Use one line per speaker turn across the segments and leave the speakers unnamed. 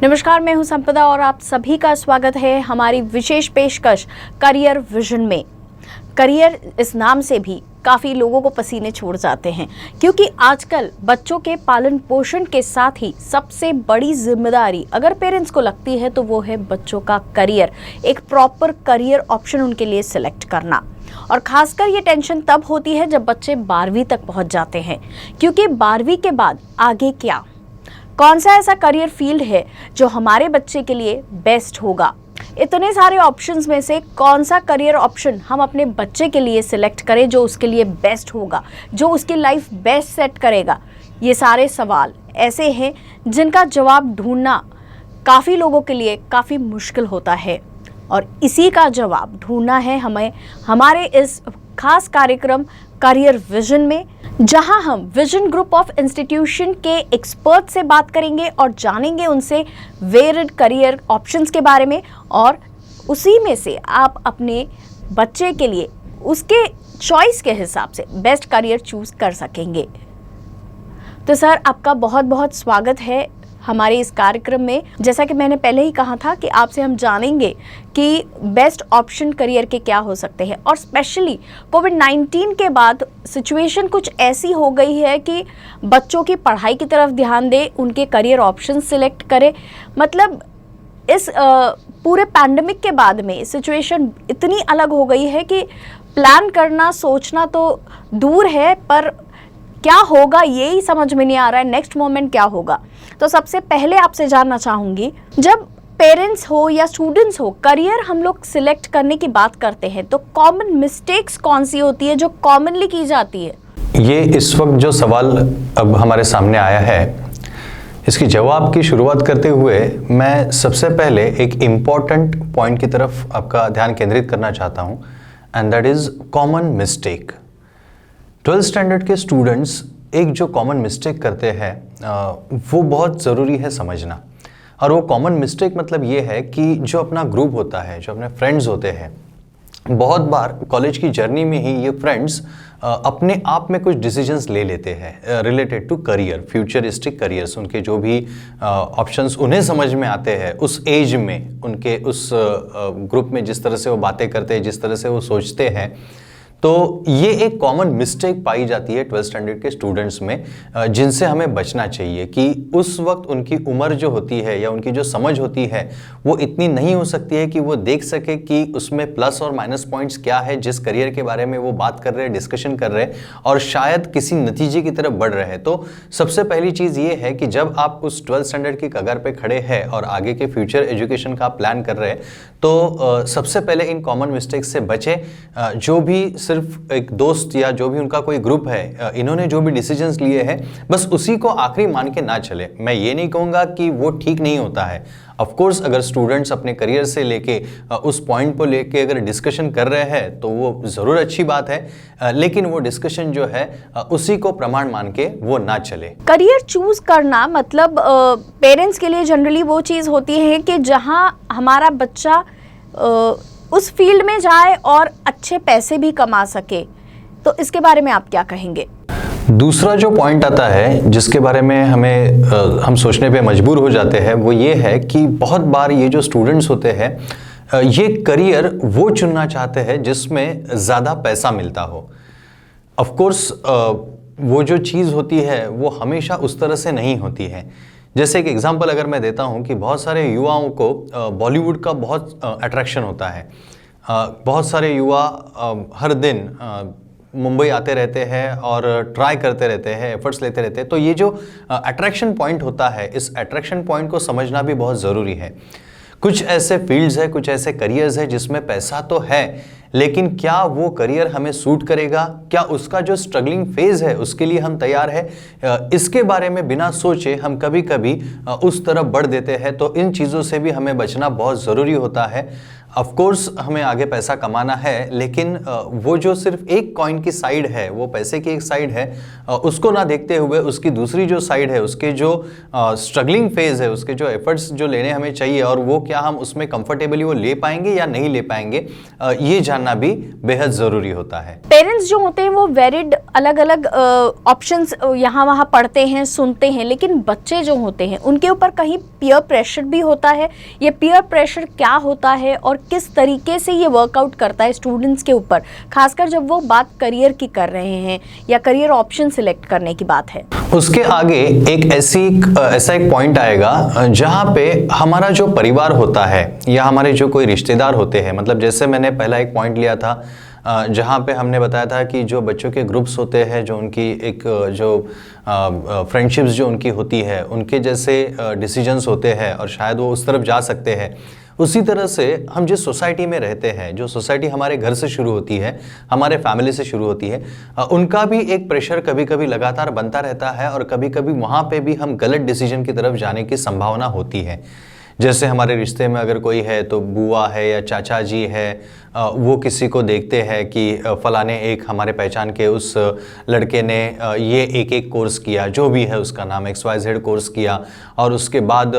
नमस्कार, मैं हूं संपदा और आप सभी का स्वागत है हमारी विशेष पेशकश करियर विजन में। करियर इस नाम से भी काफ़ी लोगों को पसीने छोड़ जाते हैं, क्योंकि आजकल बच्चों के पालन पोषण के साथ ही सबसे बड़ी जिम्मेदारी अगर पेरेंट्स को लगती है तो वो है बच्चों का करियर, एक प्रॉपर करियर ऑप्शन उनके लिए सिलेक्ट करना। और खासकर ये टेंशन तब होती है जब बच्चे 12वीं तक पहुंच जाते हैं, क्योंकि 12वीं के बाद आगे क्या, कौन सा ऐसा करियर फील्ड है जो हमारे बच्चे के लिए बेस्ट होगा। इतने सारे ऑप्शंस में से कौन सा करियर ऑप्शन हम अपने बच्चे के लिए सिलेक्ट करें जो उसके लिए बेस्ट होगा, जो उसकी लाइफ बेस्ट सेट करेगा। ये सारे सवाल ऐसे हैं जिनका जवाब ढूंढना काफ़ी लोगों के लिए काफ़ी मुश्किल होता है, और इसी का जवाब ढूंढना है हमें हमारे इस खास कार्यक्रम करियर विजन में, जहां हम विजन ग्रुप ऑफ इंस्टीट्यूशन के एक्सपर्ट से बात करेंगे और जानेंगे उनसे वेरिड करियर ऑप्शंस के बारे में, और उसी में से आप अपने बच्चे के लिए उसके चॉइस के हिसाब से बेस्ट करियर चूज कर सकेंगे। तो सर, आपका बहुत बहुत स्वागत है हमारे इस कार्यक्रम में। जैसा कि मैंने पहले ही कहा था कि आपसे हम जानेंगे कि बेस्ट ऑप्शन करियर के क्या हो सकते हैं, और स्पेशली कोविड-19 के बाद सिचुएशन कुछ ऐसी हो गई है कि बच्चों की पढ़ाई की तरफ ध्यान दें, उनके करियर ऑप्शन सिलेक्ट करें। मतलब इस पूरे पैंडेमिक के बाद में सिचुएशन इतनी अलग हो गई है कि प्लान करना, सोचना तो दूर है, पर क्या होगा ये ही समझ में नहीं आ रहा है, नेक्स्ट मोमेंट क्या होगा। तो सबसे पहले आपसे जानना चाहूँगी, जब पेरेंट्स हो या स्टूडेंट्स हो, करियर हम लोग सिलेक्ट करने की बात करते हैं तो कॉमन मिस्टेक्स कौन सी होती है जो कॉमनली की जाती है?
ये इस वक्त जो सवाल अब हमारे सामने आया है, इसकी जवाब की शुरुआत करते हुए मैं सबसे पहले एक इम्पॉर्टेंट पॉइंट की तरफ आपका ध्यान केंद्रित करना चाहता हूँ, and that is common mistake. 12th standard के स्टूडेंट्स एक जो कॉमन मिस्टेक करते हैं वो बहुत ज़रूरी है समझना। और वो कॉमन मिस्टेक मतलब ये है कि जो अपना ग्रुप होता है, जो अपने फ्रेंड्स होते हैं, बहुत बार कॉलेज की जर्नी में ही ये फ्रेंड्स अपने आप में कुछ डिसीजंस ले लेते हैं related to career, futuristic careers. उनके जो भी ऑप्शंस उन्हें समझ में आते हैं उस एज में, उनके उस ग्रुप में जिस तरह से वो बातें करते हैं, जिस तरह से वो सोचते हैं, तो ये एक कॉमन मिस्टेक पाई जाती है 12th स्टैंडर्ड के स्टूडेंट्स में, जिनसे हमें बचना चाहिए कि उस वक्त उनकी उम्र जो होती है या उनकी जो समझ होती है वो इतनी नहीं हो सकती है कि वो देख सके कि उसमें प्लस और माइनस पॉइंट्स क्या है जिस करियर के बारे में वो बात कर रहे हैं, डिस्कशन कर रहे हैं, और शायद किसी नतीजे की तरफ बढ़ रहे हैं। तो सबसे पहली चीज़ ये है कि जब आप उस 12th स्टैंडर्ड की कगार पे खड़े हैं और आगे के फ्यूचर एजुकेशन का प्लान कर रहे हैं, तो सबसे पहले इन कॉमन मिस्टेक्स से बचें। जो भी सिर्फ एक दोस्त या जो भी उनका कोई ग्रुप है, इन्होंने जो भी डिसीजंस लिए हैं बस उसी को आखिरी मान के ना चले। मैं ये नहीं कहूँगा कि वो ठीक नहीं होता है। ऑफ कोर्स अगर स्टूडेंट्स अपने करियर से लेके उस पॉइंट को लेके अगर डिस्कशन कर रहे हैं तो वो ज़रूर अच्छी बात है, लेकिन वो डिस्कशन जो है उसी को प्रमाण मान के वो ना चले।
करियर चूज करना मतलब पेरेंट्स के लिए जनरली वो चीज़ होती है कि जहां हमारा बच्चा उस फील्ड में जाए और अच्छे पैसे भी कमा सके। तो इसके बारे में आप क्या कहेंगे?
दूसरा जो पॉइंट आता है जिसके बारे में हम सोचने पे मजबूर हो जाते हैं, वो ये है कि बहुत बार ये जो स्टूडेंट्स होते हैं ये करियर वो चुनना चाहते हैं जिसमें ज़्यादा पैसा मिलता हो। ऑफ कोर्स वो जो चीज़ होती है वो हमेशा उस तरह से नहीं होती है। जैसे एक एग्जांपल अगर मैं देता हूँ कि बहुत सारे युवाओं को बॉलीवुड का बहुत अट्रैक्शन होता है। बहुत सारे युवा हर दिन मुंबई आते रहते हैं और ट्राई करते रहते हैं, एफर्ट्स लेते रहते हैं। तो ये जो अट्रैक्शन पॉइंट होता है, इस अट्रैक्शन पॉइंट को समझना भी बहुत ज़रूरी है। कुछ ऐसे फील्ड्स हैं, कुछ ऐसे करियर्स हैं जिसमें पैसा तो है, लेकिन क्या वो करियर हमें सूट करेगा, क्या उसका जो स्ट्रगलिंग फेज़ है उसके लिए हम तैयार है, इसके बारे में बिना सोचे हम कभी कभी उस तरफ बढ़ देते हैं। तो इन चीज़ों से भी हमें बचना बहुत ज़रूरी होता है। ऑफ कोर्स हमें आगे पैसा कमाना है, लेकिन वो जो सिर्फ एक कॉइन की साइड है, वो पैसे की एक साइड है, उसको ना देखते हुए उसकी दूसरी जो साइड है, उसके जो स्ट्रगलिंग फेज है, उसके जो एफर्ट्स जो लेने हमें चाहिए और वो क्या हम उसमें कंफर्टेबली वो ले पाएंगे या नहीं ले पाएंगे, ये जानना भी बेहद ज़रूरी होता है।
पेरेंट्स जो होते हैं वो वेरिड अलग अलग ऑप्शंस यहाँ वहाँ पढ़ते हैं, सुनते हैं, लेकिन बच्चे जो होते हैं उनके ऊपर कहीं पीयर प्रेशर भी होता है। ये पीयर प्रेशर क्या होता है और किस तरीके से ये वर्कआउट करता है स्टूडेंट्स के ऊपर, खासकर जब वो बात करियर की कर रहे हैं या करियर ऑप्शन सिलेक्ट करने की बात है।
उसके आगे एक ऐसा एक पॉइंट आएगा जहाँ पे हमारा जो परिवार होता है या हमारे जो कोई रिश्तेदार होते हैं, मतलब जैसे मैंने पहला एक पॉइंट लिया था जहाँ पे हमने बताया था कि जो बच्चों के ग्रुप्स होते हैं, जो उनकी एक जो फ्रेंडशिप्स जो उनकी होती है, उनके जैसे डिसीजंस होते हैं और शायद वो उस तरफ जा सकते हैं। उसी तरह से हम जिस सोसाइटी में रहते हैं, जो सोसाइटी हमारे घर से शुरू होती है, हमारे फैमिली से शुरू होती है, उनका भी एक प्रेशर कभी कभी लगातार बनता रहता है और कभी कभी वहाँ पे भी हम गलत डिसीजन की तरफ जाने की संभावना होती है। जैसे हमारे रिश्ते में अगर कोई है तो बुआ है या चाचा जी है, वो किसी को देखते हैं कि फलाने एक हमारे पहचान के उस लड़के ने ये एक कोर्स किया, जो भी है उसका नाम XYZ कोर्स किया, और उसके बाद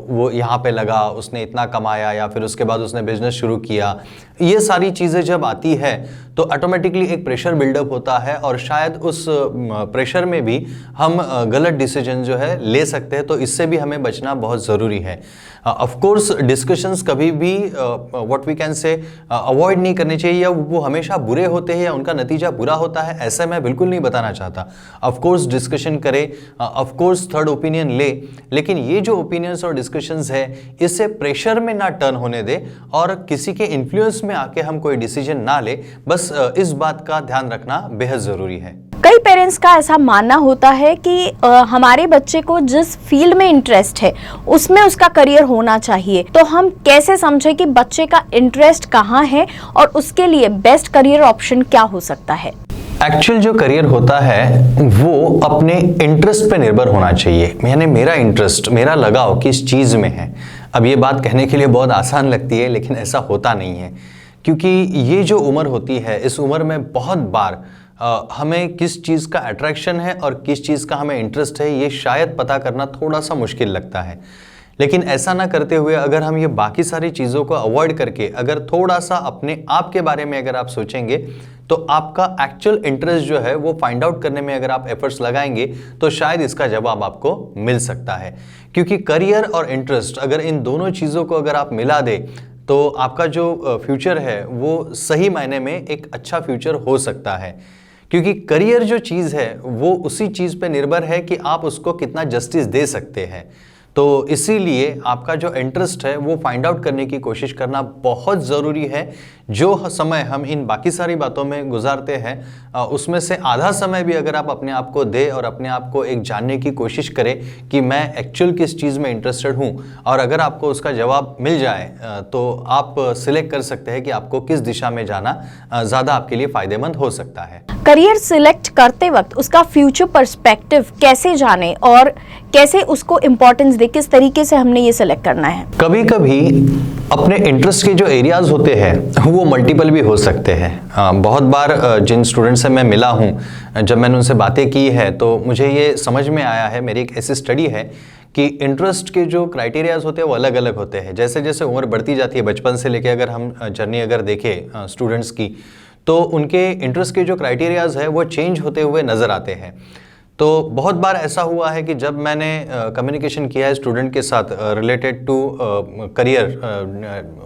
वो यहाँ पे लगा, उसने इतना कमाया, या फिर उसके बाद उसने बिजनेस शुरू किया। ये सारी चीज़ें जब आती है तो ऑटोमेटिकली एक प्रेशर बिल्डअप होता है और शायद उस प्रेशर में भी हम गलत डिसीजन जो है ले सकते हैं। तो इससे भी हमें बचना बहुत ज़रूरी है। ऑफ कोर्स डिस्कशंस कभी भी what we can say avoid नहीं करनी चाहिए, या वो हमेशा बुरे होते हैं या उनका नतीजा बुरा होता है, ऐसा मैं बिल्कुल नहीं बताना चाहता। ऑफ कोर्स डिस्कशन करें, ऑफ कोर्स थर्ड ओपिनियन ले, लेकिन ये जो ओपिनियंस और डिस्कशंस है इससे प्रेशर में ना टर्न होने दे और किसी के इन्फ्लुएंस में आके हम कोई डिसीजन ना ले। बस इस बात का ध्यान रखना बेहद ज़रूरी है।
कई पेरेंट्स का ऐसा मानना होता है कि हमारे बच्चे को जिस फील्ड में इंटरेस्ट है उसमें उसका करियर होना चाहिए। तो हम कैसे समझें कि बच्चे का इंटरेस्ट कहाँ है और उसके लिए बेस्ट करियर ऑप्शन क्या हो सकता है?
एक्चुअल जो करियर होता है वो अपने इंटरेस्ट पे निर्भर होना चाहिए। यानी मेरा इंटरेस्ट, मेरा लगाव किस चीज़ में है। अब ये बात कहने के लिए बहुत आसान लगती है, लेकिन ऐसा होता नहीं है, क्योंकि ये जो उम्र होती है, इस उम्र में बहुत बार हमें किस चीज़ का अट्रैक्शन है और किस चीज़ का हमें इंटरेस्ट है, ये शायद पता करना थोड़ा सा मुश्किल लगता है। लेकिन ऐसा ना करते हुए अगर हम ये बाकी सारी चीज़ों को अवॉइड करके अगर थोड़ा सा अपने आप के बारे में अगर आप सोचेंगे, तो आपका एक्चुअल इंटरेस्ट जो है वो फाइंड आउट करने में अगर आप एफर्ट्स लगाएंगे तो शायद इसका जवाब आपको मिल सकता है। क्योंकि करियर और इंटरेस्ट, अगर इन दोनों चीज़ों को अगर आप मिला दें तो आपका जो फ्यूचर है वो सही मायने में एक अच्छा फ्यूचर हो सकता है। क्योंकि करियर जो चीज़ है वो उसी चीज़ पे निर्भर है कि आप उसको कितना जस्टिस दे सकते हैं। तो इसीलिए आपका जो इंटरेस्ट है वो फाइंड आउट करने की कोशिश करना बहुत ज़रूरी है। जो समय हम इन बाकी सारी बातों में गुजारते हैं उसमें से आधा समय भी अगर आप अपने आप को दे और अपने आप को एक जानने की कोशिश करें कि मैं एक्चुअल किस चीज़ में इंटरेस्टेड हूँ, और अगर आपको उसका जवाब मिल जाए तो आप सिलेक्ट कर सकते हैं कि आपको किस दिशा में जाना ज़्यादा आपके लिए फ़ायदेमंद हो सकता है।
करियर सिलेक्ट करते वक्त उसका फ्यूचर पर्सपेक्टिव कैसे जाने और कैसे उसको इम्पोर्टेंस दे, किस तरीके से हमने ये सिलेक्ट करना है?
कभी कभी अपने इंटरेस्ट के जो एरियाज होते हैं वो मल्टीपल भी हो सकते हैं। बहुत बार जिन स्टूडेंट से मैं मिला हूँ, जब मैंने उनसे बातें की है तो मुझे ये समझ में आया है, मेरी एक ऐसी स्टडी है कि इंटरेस्ट के जो क्राइटेरियाज होते हैं वो अलग अलग होते हैं। जैसे जैसे उम्र बढ़ती जाती है, बचपन से लेके अगर हम जर्नी अगर देखें स्टूडेंट्स की, तो उनके इंटरेस्ट के जो क्राइटेरियाज है वो चेंज होते हुए नज़र आते हैं। तो बहुत बार ऐसा हुआ है कि जब मैंने कम्युनिकेशन किया है स्टूडेंट के साथ रिलेटेड टू करियर,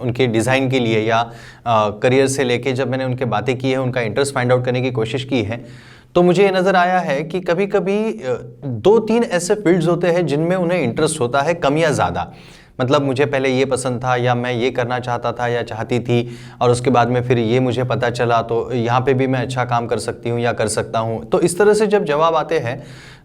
उनके डिज़ाइन के लिए या करियर से लेके जब मैंने उनके बातें की है, उनका इंटरेस्ट फाइंड आउट करने की कोशिश की है, तो मुझे ये नज़र आया है कि कभी कभी 2-3 ऐसे फील्ड्स होते हैं जिनमें उन्हें इंटरेस्ट होता है कम या ज़्यादा। मतलब मुझे पहले ये पसंद था या मैं ये करना चाहता था या चाहती थी, और उसके बाद में फिर ये मुझे पता चला तो यहाँ पे भी मैं अच्छा काम कर सकती हूँ या कर सकता हूँ। तो इस तरह से जब जवाब आते हैं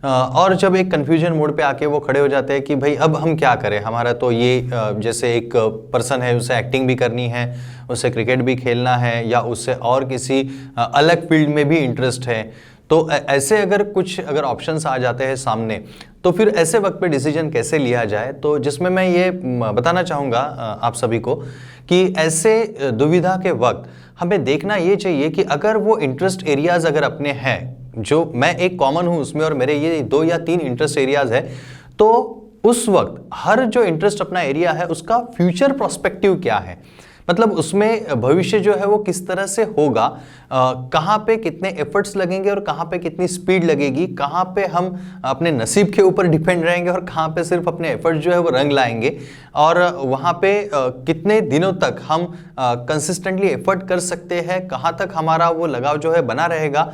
और जब एक कन्फ्यूजन मोड पे आके वो खड़े हो जाते हैं कि भाई अब हम क्या करें, हमारा तो ये जैसे एक पर्सन है उसे एक्टिंग भी करनी है, उसे क्रिकेट भी खेलना है, या उससे और किसी अलग फील्ड में भी इंटरेस्ट है। तो ऐसे अगर ऑप्शंस आ जाते हैं सामने, तो फिर ऐसे वक्त पे डिसीजन कैसे लिया जाए, तो जिसमें मैं ये बताना चाहूँगा आप सभी को कि ऐसे दुविधा के वक्त हमें देखना ये चाहिए कि अगर वो इंटरेस्ट एरियाज अगर अपने हैं, जो मैं एक कॉमन हूँ उसमें और मेरे ये 2 या 3 इंटरेस्ट एरियाज है, तो उस वक्त हर जो इंटरेस्ट अपना एरिया है उसका फ्यूचर प्रोस्पेक्टिव क्या है, मतलब उसमें भविष्य जो है वो किस तरह से होगा, कहाँ पे कितने एफर्ट्स लगेंगे और कहाँ पे कितनी स्पीड लगेगी, कहाँ पे हम अपने नसीब के ऊपर डिपेंड रहेंगे और कहाँ पे सिर्फ अपने एफर्ट्स जो है वो रंग लाएंगे, और वहाँ पे कितने दिनों तक हम कंसिस्टेंटली एफर्ट कर सकते हैं, कहाँ तक हमारा वो लगाव जो है बना रहेगा।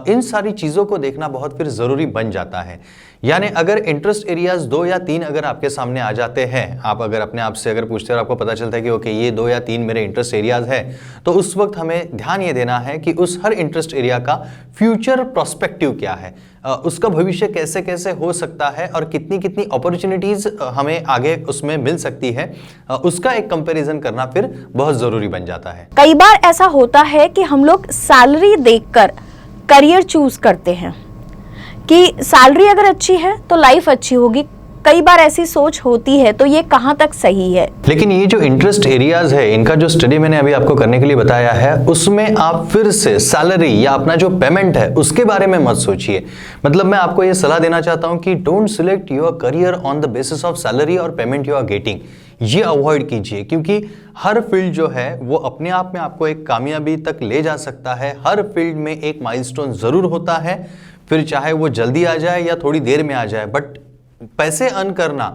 इन सारी चीज़ों को देखना बहुत फिर ज़रूरी बन जाता है। यानी अगर इंटरेस्ट एरियाज 2 या 3 अगर आपके सामने आ जाते हैं, आप अगर अपने आप से अगर पूछते हो और आपको पता चलता है कि ओके ये 2 या 3 मेरे इंटरेस्ट एरियाज है, तो उस वक्त हमें ध्यान ये देना है कि उस हर इंटरेस्ट एरिया का फ्यूचर प्रोस्पेक्टिव क्या है, उसका भविष्य कैसे कैसे हो सकता है और कितनी कितनी अपॉर्चुनिटीज हमें आगे उसमें मिल सकती है, उसका एक कंपैरिजन करना फिर बहुत ज़रूरी बन जाता है।
कई बार ऐसा होता है कि हम लोग सैलरी देखकर करियर चूज करते हैं कि सैलरी अगर अच्छी है तो लाइफ अच्छी होगी। कई बार ऐसी सोच होती है, तो ये कहाँ तक सही है?
लेकिन ये जो इंटरेस्ट एरियाज है, इनका जो स्टडी मैंने अभी आपको करने के लिए बताया है, उसमें आप फिर से सैलरी या अपना जो पेमेंट है उसके बारे में मत सोचिए। मतलब मैं आपको ये सलाह देना चाहता हूँ कि don't select your career on the basis of salary और पेमेंट यू आर गेटिंग, ये अवॉइड कीजिए, क्योंकि हर फील्ड जो है वो अपने आप में आपको एक कामयाबी तक ले जा सकता है। हर फील्ड में एक माइलस्टोन जरूर होता है, फिर चाहे वो जल्दी आ जाए या थोड़ी देर में आ जाए, बट पैसे अर्न करना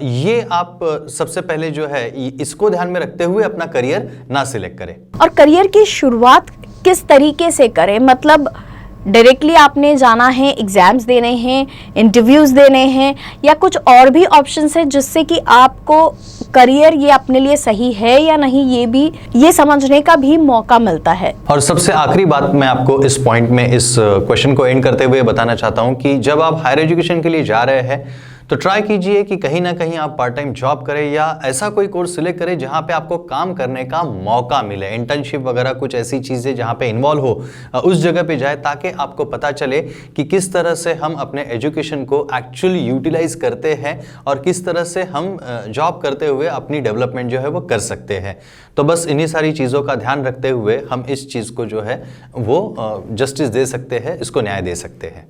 ये आप सबसे पहले जो है इसको ध्यान में रखते हुए अपना करियर ना सिलेक्ट करें।
और करियर की शुरुआत किस तरीके से करें? मतलब डायरेक्टली आपने जाना है, एग्जाम्स देने हैं, इंटरव्यूज देने हैं, या कुछ और भी ऑप्शंस है जिससे कि आपको करियर ये अपने लिए सही है या नहीं ये समझने का भी मौका मिलता है? और
सबसे आखिरी बात मैं आपको इस पॉइंट में इस क्वेश्चन को एंड करते हुए बताना चाहता हूं कि जब आप हायर एजुकेशन के लिए जा रहे हैं तो ट्राई कीजिए कि कहीं ना कहीं आप पार्ट टाइम जॉब करें या ऐसा कोई कोर्स सिलेक्ट करें जहां पे आपको काम करने का मौका मिले, इंटर्नशिप वगैरह कुछ ऐसी चीज़ें जहां पे इन्वॉल्व हो उस जगह पे जाए, ताकि आपको पता चले कि किस तरह से हम अपने एजुकेशन को एक्चुअली यूटिलाइज करते हैं और किस तरह से हम जॉब करते हुए अपनी डेवलपमेंट जो है वो कर सकते हैं। तो बस इन्हीं सारी चीज़ों का ध्यान रखते हुए हम इस चीज़ को जो है वो जस्टिस दे सकते हैं, इसको न्याय दे सकते हैं।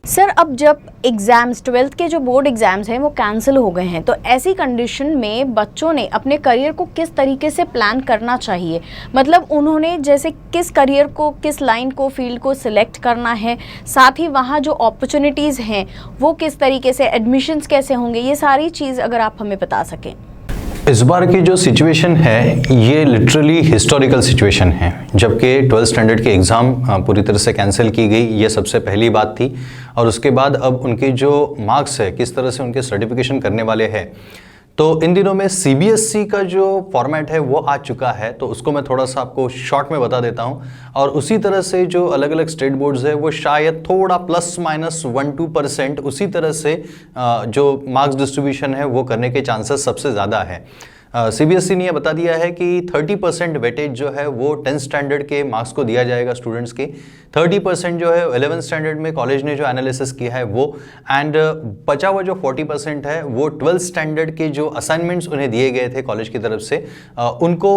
सर, अब जब एग्ज़ाम्स 12th के जो बोर्ड एग्ज़ाम्स हैं वो कैंसिल हो गए हैं, तो ऐसी कंडीशन में बच्चों ने अपने करियर को किस तरीके से प्लान करना चाहिए? मतलब उन्होंने जैसे किस करियर को, किस लाइन को, फील्ड को सिलेक्ट करना है, साथ ही वहाँ जो अपॉर्चुनिटीज़ हैं वो किस तरीके से, एडमिशन्स कैसे होंगे, ये सारी चीज़ अगर आप हमें बता सकें।
इस बार की जो सिचुएशन है ये लिटरली हिस्टोरिकल सिचुएशन है, जबकि 12th स्टैंडर्ड के एग्ज़ाम पूरी तरह से कैंसिल की गई, ये सबसे पहली बात थी। और उसके बाद अब उनके जो मार्क्स है, किस तरह से उनके सर्टिफिकेशन करने वाले हैं, तो इन दिनों में CBSE का जो फॉर्मेट है वो आ चुका है, तो उसको मैं थोड़ा सा आपको शॉर्ट में बता देता हूं। और उसी तरह से जो अलग अलग स्टेट बोर्ड्स है वो शायद थोड़ा ±1-2% उसी तरह से जो मार्क्स डिस्ट्रीब्यूशन है वो करने के चांसेस सबसे ज़्यादा है। CBSE ने यह बता दिया है कि 30% वेटेज जो है वो 10th स्टैंडर्ड के मार्क्स को दिया जाएगा स्टूडेंट्स के, 30% जो है 11th स्टैंडर्ड में कॉलेज ने जो एनालिसिस किया है वो, एंड बचा हुआ जो 40% है वो 12th स्टैंडर्ड के जो असाइनमेंट्स उन्हें दिए गए थे कॉलेज की तरफ से उनको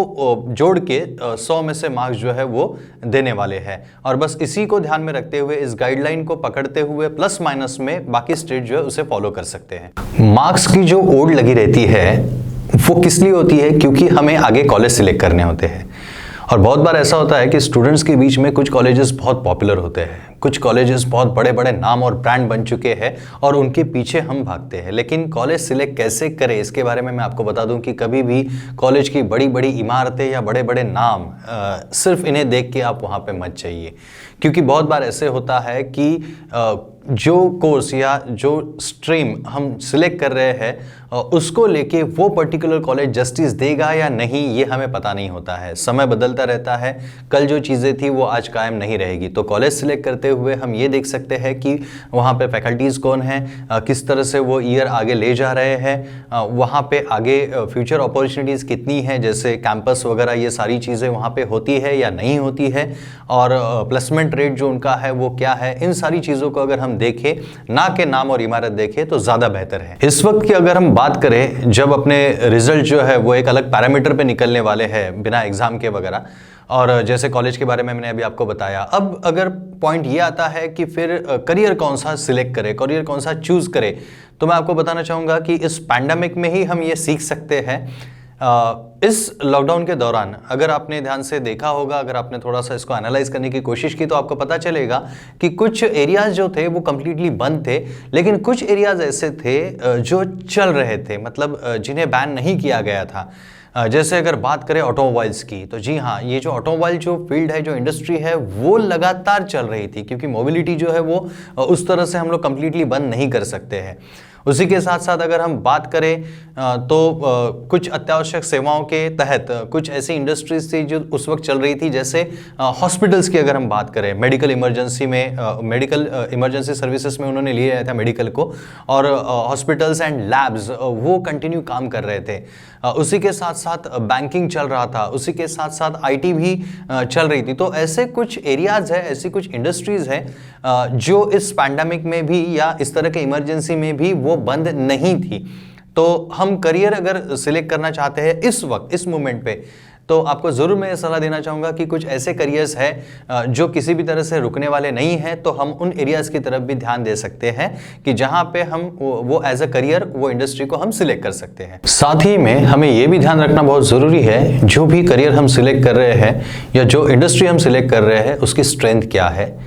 जोड़ के 100 में से मार्क्स जो है वो देने वाले हैं। और बस इसी को ध्यान में रखते हुए, इस गाइडलाइन को पकड़ते हुए प्लस माइनस में बाकी स्टेट जो है उसे फॉलो कर सकते हैं। मार्क्स की जो ओढ़ लगी रहती है वो किस लिए होती है? क्योंकि हमें आगे कॉलेज सिलेक्ट करने होते हैं। और बहुत बार ऐसा होता है कि स्टूडेंट्स के बीच में कुछ कॉलेजेस बहुत पॉपुलर होते हैं, कुछ कॉलेजेस बहुत बड़े बड़े नाम और ब्रांड बन चुके हैं और उनके पीछे हम भागते हैं। लेकिन कॉलेज सिलेक्ट कैसे करें इसके बारे में मैं आपको बता दूं कि कभी भी कॉलेज की बड़ी बड़ी इमारतें या बड़े बड़े नाम सिर्फ इन्हें देख के आप वहाँ पे मत जाइए, क्योंकि बहुत बार ऐसे होता है कि जो कोर्स या जो स्ट्रीम हम सिलेक्ट कर रहे हैं उसको लेके वो पर्टिकुलर कॉलेज जस्टिस देगा या नहीं, ये हमें पता नहीं होता है। समय बदलता रहता है, कल जो चीज़ें थी वो आज कायम नहीं रहेगी। तो कॉलेज सिलेक्ट करते जाते हुए हम ये देख सकते हैं कि वहाँ पे फैकल्टीज़ कौन हैं, किस तरह से वो ईयर आगे ले जा रहे हैं, वहाँ पे आगे फ्यूचर अपॉर्चुनिटीज़ कितनी हैं, जैसे कैंपस वगैरह ये सारी चीज़ें वहाँ पे होती है या नहीं होती है, और प्लेसमेंट रेट जो उनका है वो क्या है। इन सारी चीज़ों को अगर हम देखें, ना के नाम और इमारत देखें, तो ज़्यादा बेहतर है। इस वक्त की अगर हम बात करें, जब अपने रिजल्ट जो है वो एक अलग पैरामीटर पे निकलने वाले हैं बिना एग्जाम के वगैरह, और जैसे कॉलेज के बारे में मैंने अभी आपको बताया, अब अगर पॉइंट ये आता है कि फिर करियर कौन सा सिलेक्ट करे, करियर कौन सा चूज करे, तो मैं आपको बताना चाहूँगा कि इस पैंडेमिक में ही हम ये सीख सकते हैं। इस लॉकडाउन के दौरान अगर आपने ध्यान से देखा होगा, अगर आपने थोड़ा सा इसको एनालाइज करने की कोशिश की, तो आपको पता चलेगा कि कुछ एरियाज जो थे वो कम्प्लीटली बंद थे, लेकिन कुछ एरियाज ऐसे थे जो चल रहे थे, मतलब जिन्हें बैन नहीं किया गया था। जैसे अगर बात करें ऑटोमोबाइल्स की, तो जी हाँ, ये जो ऑटोमोबाइल जो फील्ड है, जो इंडस्ट्री है, वो लगातार चल रही थी, क्योंकि मोबिलिटी जो है वो उस तरह से हम लोग कम्प्लीटली बंद नहीं कर सकते हैं। उसी के साथ साथ अगर हम बात करें तो कुछ अत्यावश्यक सेवाओं के तहत कुछ ऐसी इंडस्ट्रीज थी जो उस वक्त चल रही थी, जैसे हॉस्पिटल्स की अगर हम बात करें, मेडिकल इमरजेंसी में, मेडिकल इमरजेंसी सर्विसेज में उन्होंने लिया था मेडिकल को, और हॉस्पिटल्स एंड लैब्स वो कंटिन्यू काम कर रहे थे। उसी के साथ साथ बैंकिंग चल रहा था, उसी के साथ साथ आईटी भी चल रही थी। तो ऐसे कुछ एरियाज है, ऐसी कुछ इंडस्ट्रीज है जो इस पैंडेमिक में भी या इस तरह के इमरजेंसी में भी वो बंद नहीं थी। तो हम करियर अगर सिलेक्ट करना चाहते हैं इस वक्त, इस मोमेंट पे, तो आपको ज़रूर मैं सलाह देना चाहूँगा कि कुछ ऐसे करियर्स हैं जो किसी भी तरह से रुकने वाले नहीं हैं, तो हम उन एरियाज़ की तरफ भी ध्यान दे सकते हैं कि जहाँ पे हम वो एज अ करियर वो इंडस्ट्री को हम सिलेक्ट कर सकते हैं। साथ ही में हमें ये भी ध्यान रखना बहुत ज़रूरी है, जो भी करियर हम सिलेक्ट कर रहे हैं या जो इंडस्ट्री हम सिलेक्ट कर रहे हैं, उसकी स्ट्रेंथ क्या है,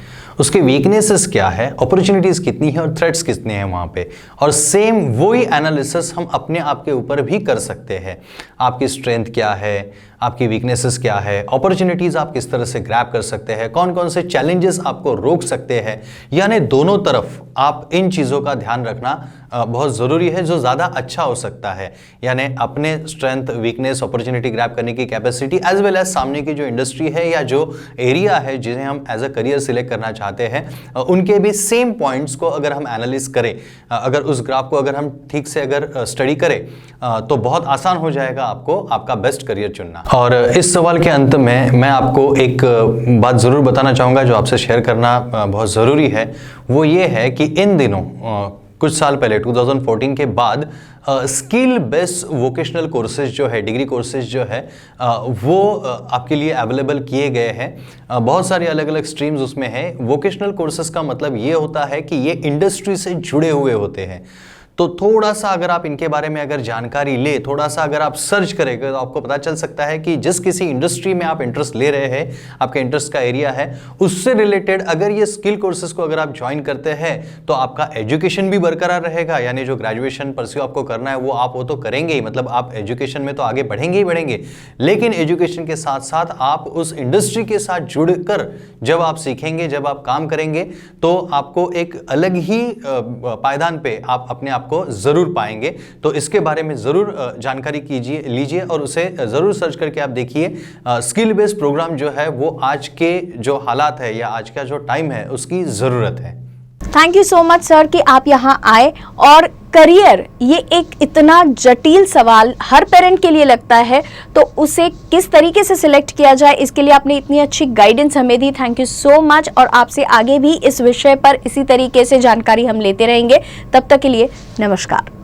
उसके वीकनेसेस क्या है, अपॉर्चुनिटीज कितनी है और थ्रेट्स कितने हैं वहाँ पे। और सेम वही एनालिसिस हम अपने आप के ऊपर भी कर सकते हैं। आपकी स्ट्रेंथ क्या है, आपकी वीकनेसेस क्या है, अपॉर्चुनिटीज आप किस तरह से ग्रैब कर सकते हैं, कौन कौन से चैलेंजेस आपको रोक सकते हैं, यानी दोनों तरफ आप इन चीज़ों का ध्यान रखना बहुत ज़रूरी है, जो ज़्यादा अच्छा हो सकता है। यानी अपने स्ट्रेंथ, वीकनेस, अपॉर्चुनिटी ग्रैब करने की कैपेसिटी, एज वेल एज सामने की जो इंडस्ट्री है या जो एरिया है जिन्हें हम एज अ करियर सिलेक्ट करना चाहते हैं, उनके भी सेम पॉइंट्स को अगर हम एनालिस करें, अगर उस ग्राफ को अगर हम ठीक से अगर स्टडी करें, तो बहुत आसान हो जाएगा आपको आपका बेस्ट करियर चुनना। और इस सवाल के अंत में मैं आपको एक बात ज़रूर बताना चाहूँगा जो आपसे शेयर करना बहुत ज़रूरी है। वो ये है कि इन दिनों कुछ साल पहले 2014 के बाद स्किल बेस्ड वोकेशनल कोर्सेज जो है, डिग्री कोर्सेज जो है, वो आपके लिए अवेलेबल किए गए हैं। बहुत सारी अलग अलग स्ट्रीम्स उसमें हैं। वोकेशनल कोर्सेज का मतलब ये होता है कि ये इंडस्ट्री से जुड़े हुए होते हैं। तो थोड़ा सा अगर आप इनके बारे में अगर जानकारी ले, थोड़ा सा अगर आप सर्च करेंगे, तो आपको पता चल सकता है कि जिस किसी इंडस्ट्री में आप इंटरेस्ट ले रहे हैं, आपके इंटरेस्ट का एरिया है, उससे रिलेटेड अगर ये स्किल कोर्सेज को अगर आप ज्वाइन करते हैं, तो आपका एजुकेशन भी बरकरार रहेगा। यानी जो ग्रेजुएशन परस्यू आपको करना है वो आप वो तो करेंगे ही, मतलब आप एजुकेशन में तो आगे बढ़ेंगे ही बढ़ेंगे, लेकिन एजुकेशन के साथ साथ आप उस इंडस्ट्री के साथ जुड़कर जब आप सीखेंगे, जब आप काम करेंगे, तो आपको एक अलग ही पायदान पे आप अपने आप को जरूर पाएंगे। तो इसके बारे में जरूर जानकारी लीजिए और उसे जरूर सर्च करके आप देखिए। स्किल बेस्ड प्रोग्राम जो है वो आज के जो हालात है या आज का जो टाइम है उसकी जरूरत है।
Thank you so much sir कि आप यहाँ आए। और करियर ये एक इतना जटिल सवाल हर पेरेंट के लिए लगता है, तो उसे किस तरीके से सिलेक्ट किया जाए, इसके लिए आपने इतनी अच्छी गाइडेंस हमें दी। Thank you so much. और आपसे आगे भी इस विषय पर इसी तरीके से जानकारी हम लेते रहेंगे। तब तक के लिए नमस्कार।